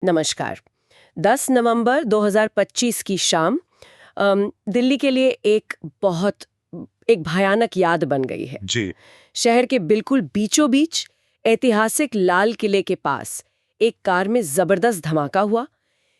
नमस्कार। 10 नवंबर 2025 की शाम दिल्ली के लिए एक भयानक याद बन गई है। जी। शहर के बिल्कुल बीचों बीच ऐतिहासिक लाल किले के पास एक कार में जबरदस्त धमाका हुआ।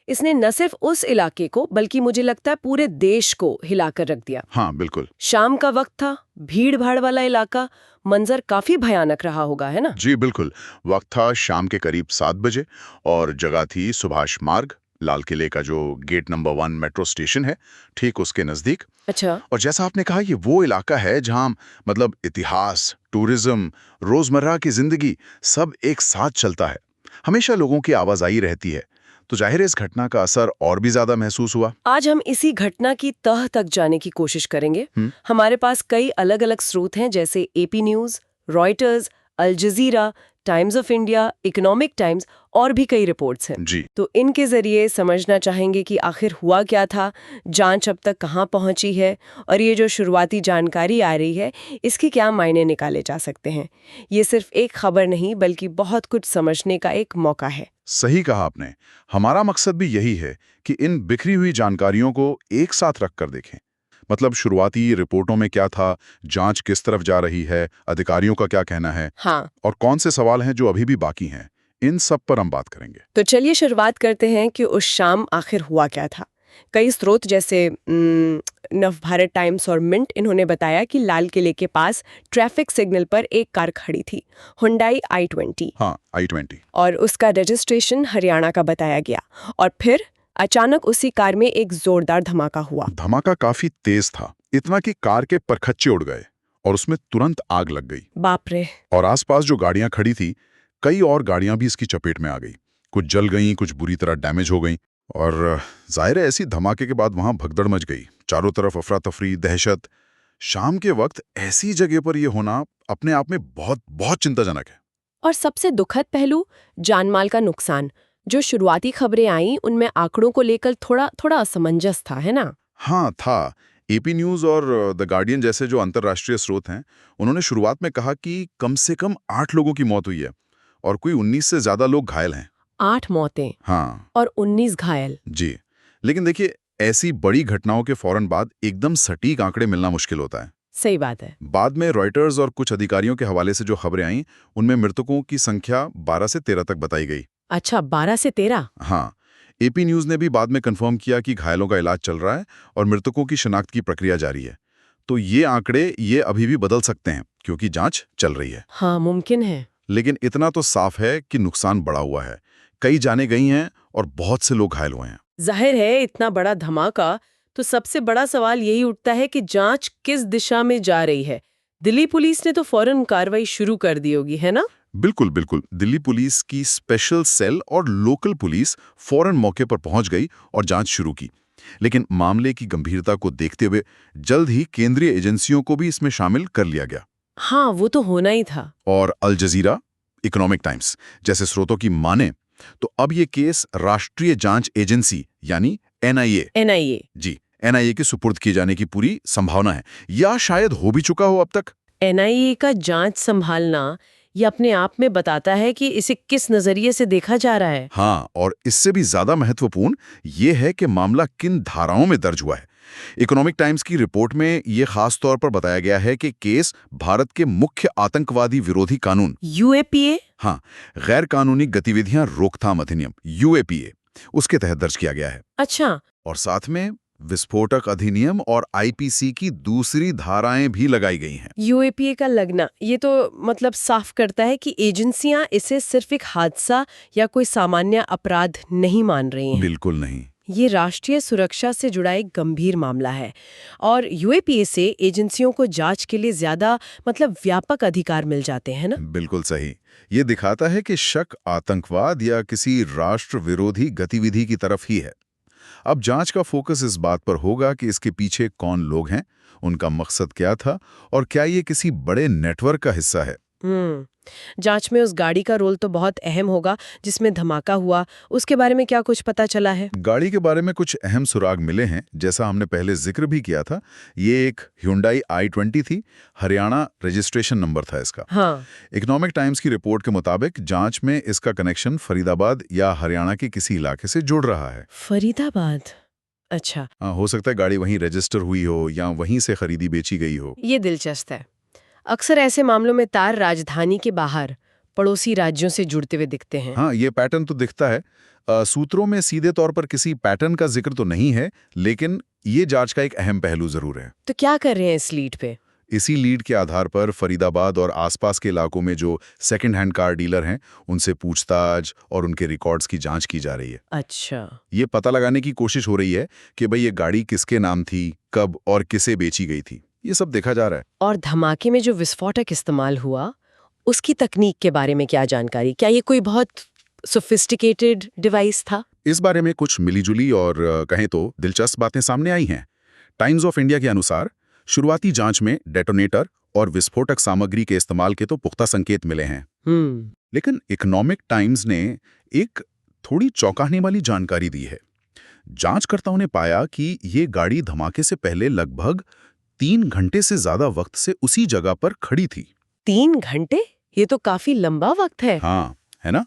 इसने न सिर्फ उस इलाके को बल्कि मुझे लगता है पूरे देश को हिलाकर रख दिया। हाँ, बिल्कुल। शाम का वक्त था, भीड़ भाड़ वाला इलाका, मंजर काफी भयानक रहा होगा, है ना? जी, बिल्कुल। वक्त था शाम के करीब 7 बजे और जगह थी सुभाष मार्ग, लाल किले का जो गेट नंबर 1 मेट्रो स्टेशन है, ठीक उसके नज़दीक। अच्छा। और जैसा आपने कहा, ये वो इलाका है जहाँ मतलब इतिहास, टूरिज्म, रोज़मर्रा की ज़िंदगी सब एक साथ चलता है। हमेशा लोगों की आवाजाही रहती है। तो जाहिर है इस घटना का असर और भी ज़्यादा महसूस हुआ। आज हम इसी घटना की तह तक जाने की कोशिश करेंगे। हमारे पास कई अलग अलग स्रोत हैं, जैसे AP News, Reuters, Al Jazeera, Times of India, Economic Times और भी कई रिपोर्ट्स हैं। जी। तो इनके जरिए समझना चाहेंगे कि आखिर हुआ क्या था, जांच अब तक कहाँ पहुंची है और ये जो शुरुआती जानकारी आ रही है इसके क्या मायने निकाले जा सकते हैं। ये सिर्फ एक खबर नहीं बल्कि बहुत कुछ समझने का एक मौका है। सही कहा आपने। हमारा मकसद भी यही है कि इन बिखरी हुई जानकारियों को एक साथ रख कर देखें। मतलब शुरुआती रिपोर्टों में क्या था, जांच किस तरफ जा रही है, अधिकारियों का क्या कहना है, हाँ। और कौन से सवाल हैं जो अभी भी बाकी हैं। इन सब पर हम बात करेंगे। तो चलिए शुरुआत करते हैं कि उस शाम आखिर हुआ क्या था। कई स्रोत जैसे नवभारत टाइम्स और मिंट, इन्होंने बताया कि लाल किले के पास ट्रैफिक सिग्नल पर एक कार खड़ी थी, हुंडई i20। हाँ, i20। और उसका रजिस्ट्रेशन हरियाणा का बताया गया। और फिर अचानक उसी कार में एक जोरदार धमाका हुआ। धमाका काफी तेज था, इतना कि कार के परखच्चे उड़ गए और उसमें तुरंत आग लग गई। बाप रे। और आसपास जो गाड़ियां खड़ी थी, कई और गाड़ियां भी इसकी चपेट में आ गई। कुछ जल गईं, कुछ बुरी तरह डैमेज हो गईं। और जाहिर है ऐसी धमाके के बाद वहां भगदड़ मच गई। चारों तरफ अफरा तफरी, दहशत। शाम के वक्त ऐसी जगह पर यह होना अपने आप में बहुत बहुत चिंताजनक है। और सबसे दुखद पहलू, जानमाल का नुकसान। जो शुरुआती खबरें आईं उनमें आंकड़ों को लेकर थोड़ा थोड़ा असमंजस था, है ना? हाँ था। एपी न्यूज और द गार्डियन जैसे जो अंतर्राष्ट्रीय स्रोत हैं, उन्होंने शुरुआत में कहा कि कम से कम 8 लोगों की मौत हुई है और कोई 19 से ज्यादा लोग घायल हैं। 8 मौतें हाँ और 19 घायल। जी। लेकिन देखिए, ऐसी बड़ी घटनाओं के फौरन बाद एकदम सटीक आंकड़े मिलना मुश्किल होता है। सही बात है। बाद में रॉयटर्स और कुछ अधिकारियों के हवाले से जो खबरें आईं, उनमें मृतकों की संख्या 12 से 13 तक बताई गई। अच्छा, 12 से 13। हाँ। एपी न्यूज ने भी बाद में कंफर्म किया कि घायलों का इलाज चल रहा है और मृतकों की शिनाख्त की प्रक्रिया जारी है। तो ये आंकड़े ये अभी भी बदल सकते हैं क्योंकि जांच चल रही है। हाँ, मुमकिन है। लेकिन इतना तो साफ है कि नुकसान बढ़ा हुआ है। कई जानें गई हैं और बहुत से लोग घायल हुए हैं। जाहिर है इतना बड़ा धमाका, तो सबसे बड़ा सवाल यही उठता है कि जांच किस दिशा में जा रही है। दिल्ली पुलिस ने तो फौरन कार्रवाई शुरू कर दी होगी, है ना? बिल्कुल बिल्कुल। दिल्ली पुलिस की स्पेशल सेल और लोकल पुलिस फौरन मौके पर पहुंच गई और जांच शुरू की। लेकिन मामले की गंभीरता को देखते हुए जल्द ही केंद्रीय एजेंसियों को भी इसमें शामिल कर लिया गया। हाँ, वो तो होना ही था। और अल जजीरा, इकोनॉमिक टाइम्स जैसे स्रोतों की माने तो अब ये केस राष्ट्रीय जांच एजेंसी यानी एनआईए जी एनआईए के सुपुर्द किए जाने की पूरी संभावना है, या शायद हो भी चुका हो अब तक। एनआईए का जांच संभालना ये अपने आप में बताता है कि इसे किस नजरिए से देखा जा रहा है। हाँ, और इससे भी ज्यादा महत्वपूर्ण ये है कि मामला किन धाराओं में दर्ज हुआ है। इकोनॉमिक टाइम्स की रिपोर्ट में यह खास तौर पर बताया गया है कि केस भारत के मुख्य आतंकवादी विरोधी कानून यूएपीए। हाँ, गैर कानूनी गतिविधियां रोकथाम अधिनियम यूएपीए उसके तहत दर्ज किया गया है। अच्छा। और साथ में विस्फोटक अधिनियम और आईपीसी की दूसरी धाराएं भी लगाई गई हैं। यूएपीए का लगना ये तो मतलब साफ करता है कि एजेंसियां इसे सिर्फ एक हादसा या कोई सामान्य अपराध नहीं मान रही हैं। बिल्कुल नहीं। ये राष्ट्रीय सुरक्षा से जुड़ा एक गंभीर मामला है और यूएपीए से एजेंसियों को जांच के लिए ज्यादा मतलब व्यापक अधिकार मिल जाते हैं ना? बिल्कुल सही। ये दिखाता है कि शक आतंकवाद या किसी राष्ट्र विरोधी गतिविधि की तरफ ही है। अब जांच का फोकस इस बात पर होगा कि इसके पीछे कौन लोग हैं, उनका मकसद क्या था और क्या ये किसी बड़े नेटवर्क का हिस्सा है। जांच में उस गाड़ी का रोल तो बहुत अहम होगा जिसमें धमाका हुआ। उसके बारे में क्या कुछ पता चला है? गाड़ी के बारे में कुछ अहम सुराग मिले हैं, जैसा हमने पहले जिक्र भी किया था। ये एक Hyundai i20 थी, हरियाणा रजिस्ट्रेशन नंबर था इसका। हाँ। इकोनॉमिक टाइम्स की रिपोर्ट के मुताबिक जांच में इसका कनेक्शन फरीदाबाद या हरियाणा के किसी इलाके से जुड़ रहा है। फरीदाबाद? अच्छा। हाँ, हो सकता है गाड़ी वहीं रजिस्टर हुई हो या वहीं से खरीदी बेची गई हो। ये दिलचस्प है। अक्सर ऐसे मामलों में तार राजधानी के बाहर पड़ोसी राज्यों से जुड़ते हुए दिखते हैं। हाँ, ये पैटर्न तो दिखता है। सूत्रों में सीधे तौर पर किसी पैटर्न का जिक्र तो नहीं है, लेकिन ये जांच का एक अहम पहलू जरूर है। तो क्या कर रहे हैं इस लीड पे? इसी लीड के आधार पर फरीदाबाद और आसपास के इलाकों में जो सेकंड हैंड कार डीलर हैं, उनसे पूछताछ और उनके रिकॉर्ड्स की जांच की जा रही है। अच्छा। ये पता लगाने की कोशिश हो रही है कि भाई ये गाड़ी किसके नाम थी, कब और किसे बेची गई थी। ये सब देखा जा रहा है। और धमाके में जो विस्फोटक इस्तेमाल हुआ, उसकी तकनीक के बारे में क्या जानकारी? क्या ये कोई बहुत सोफिस्टिकेटेड डिवाइस था? इस बारे में कुछ मिलीजुली और कहें तो दिलचस्प बातें सामने आई हैं। टाइम्स ऑफ इंडिया के अनुसार शुरुआती जांच में डेटोनेटर और विस्फोटक सामग्री के इस्तेमाल के तो पुख्ता संकेत मिले हैं। लेकिन इकोनॉमिक टाइम्स ने एक थोड़ी चौंकाने वाली जानकारी दी है। जांचकर्ताओं ने पाया कि ये गाड़ी धमाके से पहले लगभग 3 घंटे से ज्यादा वक्त से उसी जगह पर खड़ी थी। 3 घंटे? ये तो काफी लंबा वक्त है। हाँ, है ना?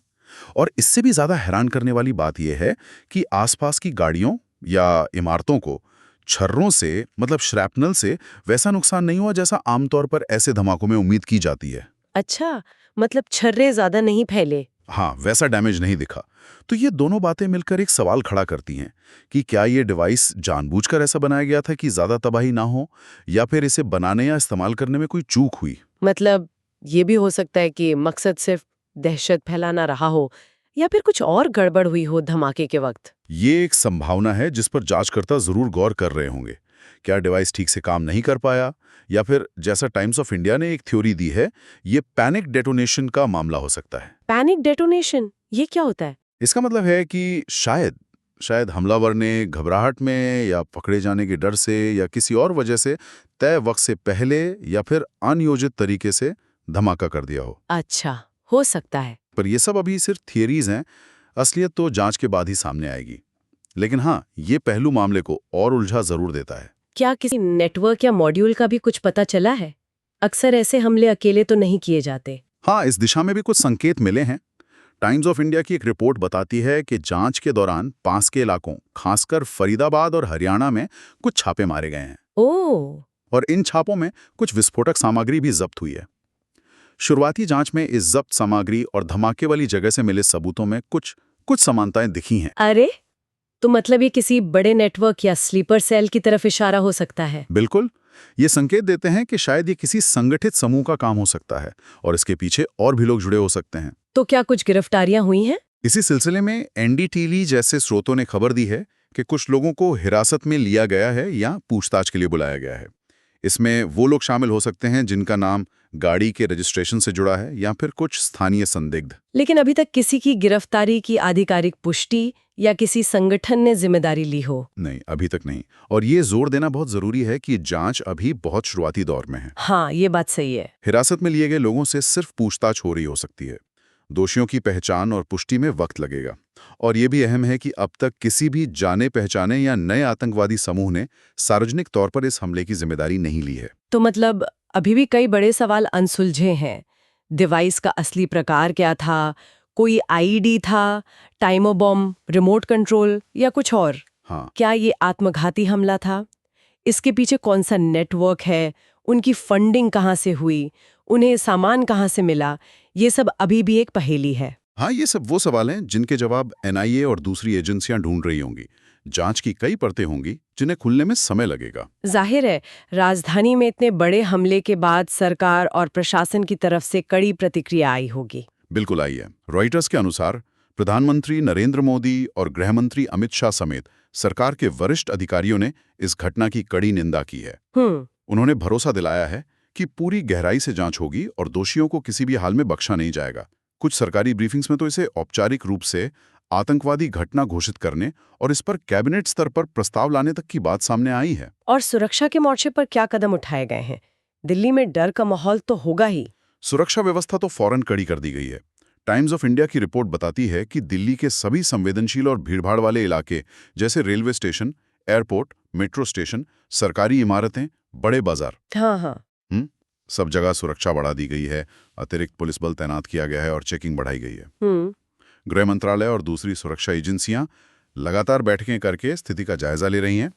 और इससे भी ज्यादा हैरान करने वाली बात यह है कि आसपास की गाड़ियों या इमारतों को छर्रों से, मतलब श्रैपनल से, वैसा नुकसान नहीं हुआ जैसा आमतौर पर ऐसे धमाकों में उम्मीद की जाती है। अच्छा, मतलब छर्रे ज्यादा नहीं फैले। हाँ, वैसा डैमेज नहीं दिखा। तो ये दोनों बातें मिलकर एक सवाल खड़ा करती हैं कि क्या ये डिवाइस जानबूझकर ऐसा बनाया गया था कि ज्यादा तबाही ना हो, या फिर इसे बनाने या इस्तेमाल करने में कोई चूक हुई। मतलब ये भी हो सकता है कि मकसद सिर्फ दहशत फैलाना रहा हो, या फिर कुछ और गड़बड़ हुई हो धमाके के वक्त। ये एक संभावना है जिस पर जांचकर्ता जरूर गौर कर रहे होंगे। क्या डिवाइस ठीक से काम नहीं कर पाया, या फिर जैसा टाइम्स ऑफ इंडिया ने एक थ्योरी दी है, ये पैनिक डेटोनेशन का मामला हो सकता है। पैनिक डेटोनेशन, ये क्या होता है? इसका मतलब है कि शायद हमलावर ने घबराहट में या पकड़े जाने के डर से या किसी और वजह से तय वक्त से पहले या फिर अनियोजित तरीके से धमाका कर दिया हो। अच्छा, हो सकता है। पर ये सब अभी सिर्फ थियरीज हैं, असलियत तो जांच के बाद ही सामने आएगी। लेकिन हाँ, ये पहलू मामले को और उलझा जरूर देता है। क्या किसी नेटवर्क या मॉड्यूल का भी कुछ पता चला है? अक्सर ऐसे हमले अकेले तो नहीं किए जाते। हाँ, इस दिशा में भी कुछ संकेत मिले हैं। टाइम्स ऑफ इंडिया की एक रिपोर्ट बताती है कि जांच के दौरान पास के इलाकों, खासकर फरीदाबाद और हरियाणा में कुछ छापे मारे गए हैं। ओह! और इन छापों में कुछ विस्फोटक सामग्री भी जब्त हुई है। शुरुआती जांच में इस जब्त सामग्री और धमाके वाली जगह से मिले सबूतों में कुछ समानताएं दिखी हैं। अरे, तो मतलब ये किसी बड़े नेटवर्क या स्लीपर सेल की तरफ इशारा हो सकता है। बिल्कुल, ये संकेत देते हैं कि शायद ये किसी संगठित समूह का काम हो सकता है और इसके पीछे और भी लोग जुड़े हो सकते हैं। तो क्या कुछ गिरफ्तारियां हुई हैं? इसी सिलसिले में एनडीटीवी जैसे स्रोतों ने खबर दी है कि कुछ लोगों को हिरासत में लिया गया है या पूछताछ के लिए बुलाया गया है। इसमें वो लोग शामिल हो सकते हैं जिनका नाम गाड़ी के रजिस्ट्रेशन से जुड़ा है या फिर कुछ स्थानीय संदिग्ध। लेकिन अभी तक किसी की गिरफ्तारी की आधिकारिक पुष्टि या किसी संगठन ने जिम्मेदारी ली हो? नहीं, अभी तक नहीं। और ये जोर देना बहुत जरूरी है कि जांच अभी बहुत शुरुआती दौर में है। हाँ, ये बात सही है। हिरासत में लिए गए लोगों से सिर्फ पूछताछ हो रही हो सकती है। दोषियों की पहचान और पुष्टि में वक्त लगेगा। और ये भी अहम है कि अब तक किसी भी जाने पहचाने या नए आतंकवादी समूह ने सार्वजनिक तौर पर इस हमले की जिम्मेदारी नहीं ली है। तो मतलब अभी भी कई बड़े सवाल अनसुलझे हैं। डिवाइस का असली प्रकार क्या था? कोई आईडी था, टाइमर बॉम्ब, रिमोट कंट्रोल या कुछ और? हाँ, क्या ये आत्मघाती हमला था? इसके पीछे कौन सा नेटवर्क है? उनकी फंडिंग कहाँ से हुई? उन्हें सामान कहाँ से मिला? ये सब अभी भी एक पहेली है। हाँ, ये सब वो सवाल हैं जिनके जवाब एनआईए और दूसरी एजेंसियां ढूंढ रही होंगी। जांच की कई परतें होंगी जिन्हें खुलने में समय लगेगा। जाहिर है, राजधानी में इतने बड़े हमले के बाद सरकार और प्रशासन की तरफ से कड़ी प्रतिक्रिया आई होगी। बिल्कुल आई है। रॉयटर्स के अनुसार प्रधानमंत्री नरेंद्र मोदी और गृहमंत्री अमित शाह समेत सरकार के वरिष्ठ अधिकारियों ने इस घटना की कड़ी निंदा की है। उन्होंने भरोसा दिलाया है कि पूरी गहराई से जांच होगी और दोषियों को किसी भी हाल में बख्शा नहीं जाएगा। कुछ सरकारी ब्रीफिंग्स में तो इसे औपचारिक रूप से आतंकवादी घटना घोषित करने और इस पर कैबिनेट स्तर पर प्रस्ताव लाने तक की बात सामने आई है। और सुरक्षा के मोर्चे पर क्या कदम उठाए गए हैं? दिल्ली में डर का माहौल तो होगा ही। सुरक्षा व्यवस्था तो फौरन कड़ी कर दी गई है। टाइम्स ऑफ इंडिया की रिपोर्ट बताती है कि दिल्ली के सभी संवेदनशील और भीड़भाड़ वाले इलाके जैसे railway station, airport, metro station, सरकारी इमारतें, बड़े बाजार, हाँ हाँ। सब जगह सुरक्षा बढ़ा दी गई है। अतिरिक्त पुलिस बल तैनात किया गया है और चेकिंग बढ़ाई गई है। गृह मंत्रालय और दूसरी सुरक्षा एजेंसियां लगातार बैठकें करके स्थिति का जायजा ले रही हैं।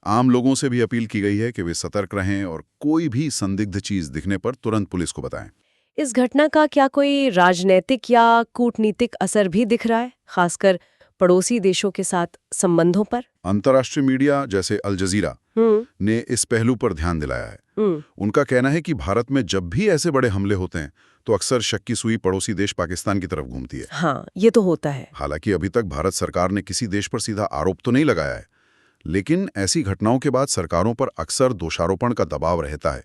आम लोगों से भी अपील की गई है कि वे सतर्क रहें और कोई भी संदिग्ध चीज दिखने पर तुरंत पुलिस को बताएं। इस घटना का क्या कोई राजनीतिक या कूटनीतिक असर भी दिख रहा है, खासकर पड़ोसी देशों के साथ संबंधों पर? अंतर्राष्ट्रीय मीडिया जैसे अल जजीरा ने इस पहलू पर ध्यान दिलाया है। उनका कहना है कि भारत में जब भी ऐसे बड़े हमले होते हैं तो अक्सर शक की सुई पड़ोसी देश पाकिस्तान की तरफ घूमती है। हाँ, ये तो होता है। हालांकि अभी तक भारत सरकार ने किसी देश पर सीधा आरोप तो नहीं लगाया है, लेकिन ऐसी घटनाओं के बाद सरकारों पर अक्सर दोषारोपण का दबाव रहता है।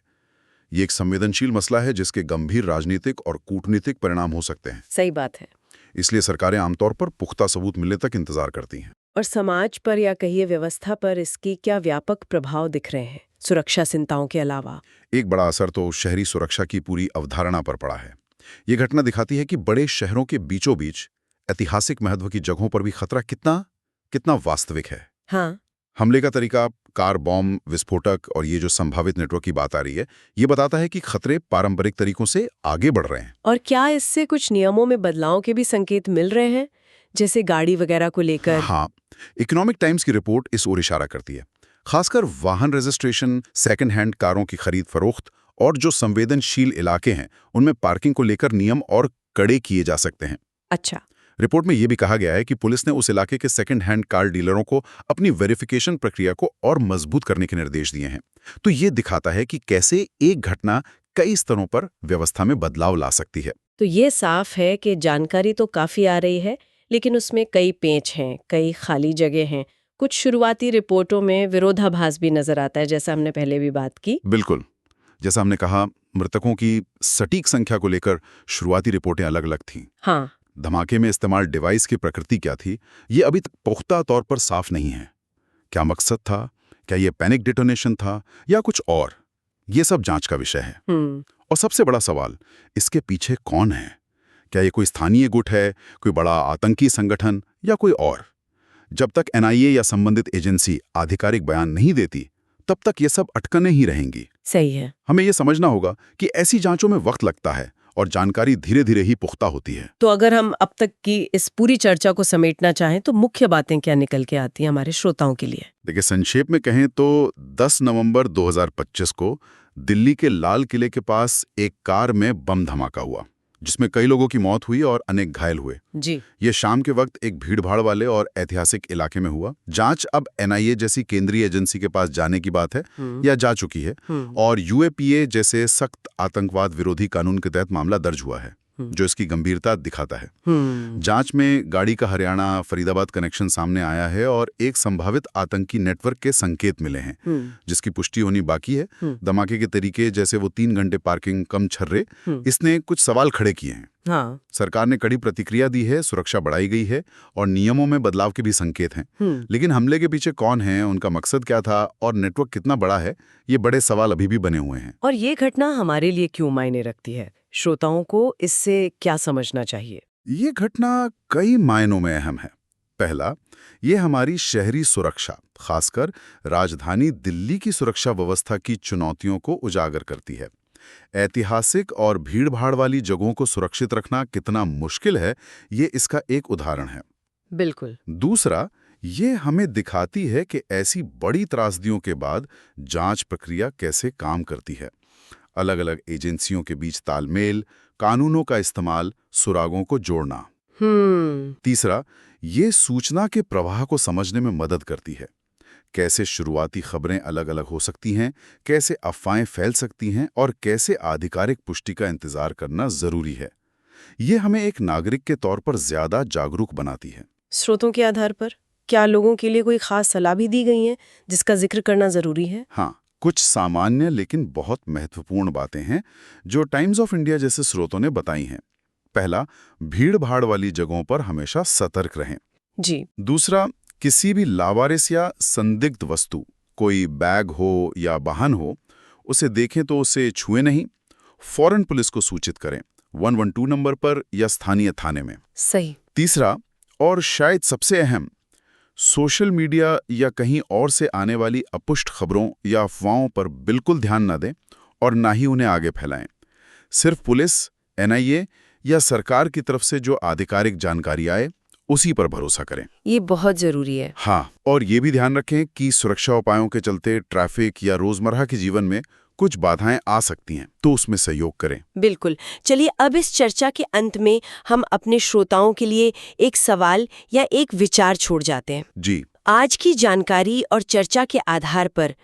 ये एक संवेदनशील मसला है जिसके गंभीर राजनीतिक और कूटनीतिक परिणाम हो सकते हैं। सही बात है। इसलिए सरकारें आमतौर पर पुख्ता सबूत मिलने तक इंतजार करती हैं। और समाज पर या कहिए व्यवस्था पर इसकी क्या व्यापक प्रभाव दिख रहे हैं, सुरक्षा चिंताओं के अलावा? एक बड़ा असर तो शहरी सुरक्षा की पूरी अवधारणा पर पड़ा है। ये घटना दिखाती है कि बड़े शहरों के बीचों बीच ऐतिहासिक महत्व की जगहों पर भी खतरा कितना वास्तविक है। हाँ। हमले का तरीका, कार बॉम्ब, विस्फोटक और ये जो संभावित नेटवर्क की बात आ रही है, ये बताता है कि खतरे पारंपरिक तरीकों से आगे बढ़ रहे हैं। और क्या इससे कुछ नियमों में बदलाव के भी संकेत मिल रहे हैं, जैसे गाड़ी वगैरह को लेकर? हाँ, इकोनॉमिक टाइम्स की रिपोर्ट इस ओर इशारा करती है। खासकर वाहन रजिस्ट्रेशन, सेकंड हैंड कारों की खरीद फरोख्त और जो संवेदनशील इलाके हैं उनमें पार्किंग को लेकर नियम और कड़े किए जा सकते हैं। अच्छा। रिपोर्ट में यह भी कहा गया है कि पुलिस ने उस इलाके के सेकंड हैंड कार डीलरों को अपनी वेरिफिकेशन प्रक्रिया को और मजबूत करने के निर्देश दिए हैं। तो ये दिखाता है कि कैसे एक घटना कई स्तरों पर व्यवस्था में बदलाव ला सकती है। तो ये साफ है कि जानकारी तो काफी आ रही है, लेकिन उसमें कई पेच हैं, कई खाली जगह हैं। कुछ शुरुआती रिपोर्टों में विरोधाभास भी नजर आता है, जैसा हमने पहले भी बात की। बिल्कुल, जैसा हमने कहा, मृतकों की सटीक संख्या को लेकर शुरुआती रिपोर्टें अलग अलग थीं। हाँ। धमाके में इस्तेमाल डिवाइस की प्रकृति क्या थी, ये अभी तक पुख्ता तौर पर साफ नहीं है। क्या मकसद था, क्या ये पैनिक डिटोनेशन था या कुछ और, ये सब जांच का विषय है। और सबसे बड़ा सवाल, इसके पीछे कौन है? क्या ये कोई स्थानीय गुट है, कोई बड़ा आतंकी संगठन या कोई और? जब तक एनआईए या संबंधित एजेंसी आधिकारिक बयान नहीं देती, तब तक ये सब अटकने ही रहेंगी। सही है। हमें ये समझना होगा कि ऐसी जांचों में वक्त लगता है और जानकारी धीरे धीरे ही पुख्ता होती है। तो अगर हम अब तक की इस पूरी चर्चा को समेटना चाहें तो मुख्य बातें क्या निकल के आती हैं हमारे श्रोताओं के लिए? देखिए, संक्षेप में कहें तो 10 नवंबर 2025 को दिल्ली के लाल किले के पास एक कार में बम धमाका हुआ, जिसमें कई लोगों की मौत हुई और अनेक घायल हुए। जी। ये शाम के वक्त एक भीड़भाड़ वाले और ऐतिहासिक इलाके में हुआ। जांच अब एनआईए जैसी केंद्रीय एजेंसी के पास जाने की बात है या जा चुकी है, और यूएपीए जैसे सख्त आतंकवाद विरोधी कानून के तहत मामला दर्ज हुआ है, जो इसकी गंभीरता दिखाता है। जांच में गाड़ी का हरियाणा फरीदाबाद कनेक्शन सामने आया है और एक संभावित आतंकी नेटवर्क के संकेत मिले हैं, जिसकी पुष्टि होनी बाकी है। धमाके के तरीके, जैसे वो 3 घंटे पार्किंग कम छर्रे, इसने कुछ सवाल खड़े किए हैं। हाँ। सरकार ने कड़ी प्रतिक्रिया दी है, सुरक्षा बढ़ाई गई है और नियमों में बदलाव के भी संकेत हैं। लेकिन हमले के पीछे कौन है, उनका मकसद क्या था और नेटवर्क कितना बड़ा है, ये बड़े सवाल अभी भी बने हुए हैं। और ये घटना हमारे लिए क्यों मायने रखती है? श्रोताओं को इससे क्या समझना चाहिए? ये घटना कई मायनों में अहम है। पहला, ये हमारी शहरी सुरक्षा, खासकर राजधानी दिल्ली की सुरक्षा व्यवस्था की चुनौतियों को उजागर करती है। ऐतिहासिक और भीड़भाड़ वाली जगहों को सुरक्षित रखना कितना मुश्किल है, ये इसका एक उदाहरण है। बिल्कुल। दूसरा, ये हमें दिखाती है कि ऐसी बड़ी त्रासदियों के बाद जांच प्रक्रिया कैसे काम करती है। अलग अलग एजेंसियों के बीच तालमेल, कानूनों का इस्तेमाल, सुरागों को जोड़ना। तीसरा, ये सूचना के प्रवाह को समझने में मदद करती है। कैसे शुरुआती खबरें अलग अलग हो सकती हैं, कैसे अफवाहें फैल सकती हैं और कैसे आधिकारिक पुष्टि का इंतजार करना जरूरी है। ये हमें एक नागरिक के तौर पर ज्यादा जागरूक बनाती है। स्रोतों के आधार पर क्या लोगों के लिए कोई खास सलाह भी दी गई है जिसका जिक्र करना जरूरी है? हाँ, कुछ सामान्य लेकिन बहुत महत्वपूर्ण बातें हैं जो टाइम्स ऑफ इंडिया जैसे स्रोतों ने बताई हैं। पहला, भीड़-भाड़ वाली जगहों पर हमेशा सतर्क रहें। जी। दूसरा, किसी भी लावारिस या संदिग्ध वस्तु, कोई बैग हो या वाहन हो, उसे देखें तो उसे छुए नहीं। फौरन पुलिस को सूचित करें, 112 नंबर पर या स्थानीय थाने में। सही। तीसरा और शायद सबसे अहम, सोशल मीडिया या कहीं और से आने वाली अपुष्ट खबरों या अफवाहों पर बिल्कुल ध्यान न दें और ना ही उन्हें आगे फैलाएं। सिर्फ पुलिस, NIA या सरकार की तरफ से जो आधिकारिक जानकारी आए उसी पर भरोसा करें। ये बहुत जरूरी है। हाँ, और ये भी ध्यान रखें कि सुरक्षा उपायों के चलते ट्रैफिक या रोजमर्रा के जीवन में कुछ बाधाएं आ सकती हैं, तो उसमें सहयोग करें। बिल्कुल। चलिए अब इस चर्चा के अंत में हम अपने श्रोताओं के लिए एक सवाल या एक विचार छोड़ जाते हैं। जी। आज की जानकारी और चर्चा के आधार पर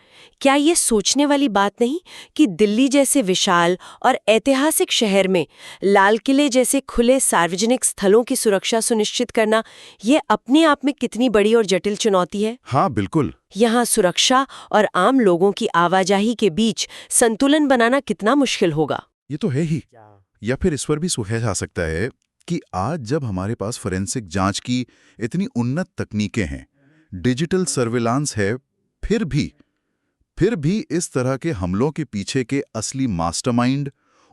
क्या ये सोचने वाली बात नहीं कि दिल्ली जैसे विशाल और ऐतिहासिक शहर में लाल किले जैसे खुले सार्वजनिक स्थलों की सुरक्षा सुनिश्चित करना ये अपने आप में कितनी बड़ी और जटिल चुनौती है? हाँ, बिल्कुल। यहाँ सुरक्षा और आम लोगों की आवाजाही के बीच संतुलन बनाना कितना मुश्किल होगा। ये तो है ही। या फिर इस पर भी सोचा जा सकता है कि आज जब हमारे पास फोरेंसिक जांच की इतनी उन्नत तकनीकें हैं, डिजिटल सर्विलांस है, फिर भी इस तरह के हमलों के पीछे के असली मास्टरमाइंड,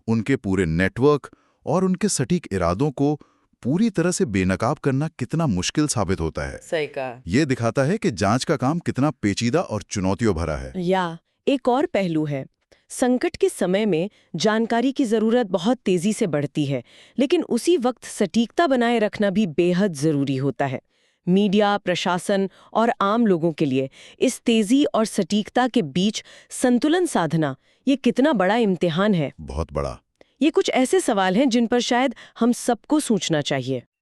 उनके पूरे नेटवर्क और उनके सटीक इरादों को पूरी तरह से बेनकाब करना कितना मुश्किल साबित होता है। सही कहा। ये दिखाता है कि जांच का काम कितना पेचीदा और चुनौतियों भरा है। या एक और पहलू है, संकट के समय में जानकारी की जरूरत बहुत तेजी से बढ़ती है, लेकिन उसी वक्त सटीकता बनाए रखना भी बेहद जरूरी होता है। मीडिया, प्रशासन और आम लोगों के लिए इस तेजी और सटीकता के बीच संतुलन साधना ये कितना बड़ा इम्तिहान है। बहुत बड़ा। ये कुछ ऐसे सवाल हैं जिन पर शायद हम सबको सोचना चाहिए।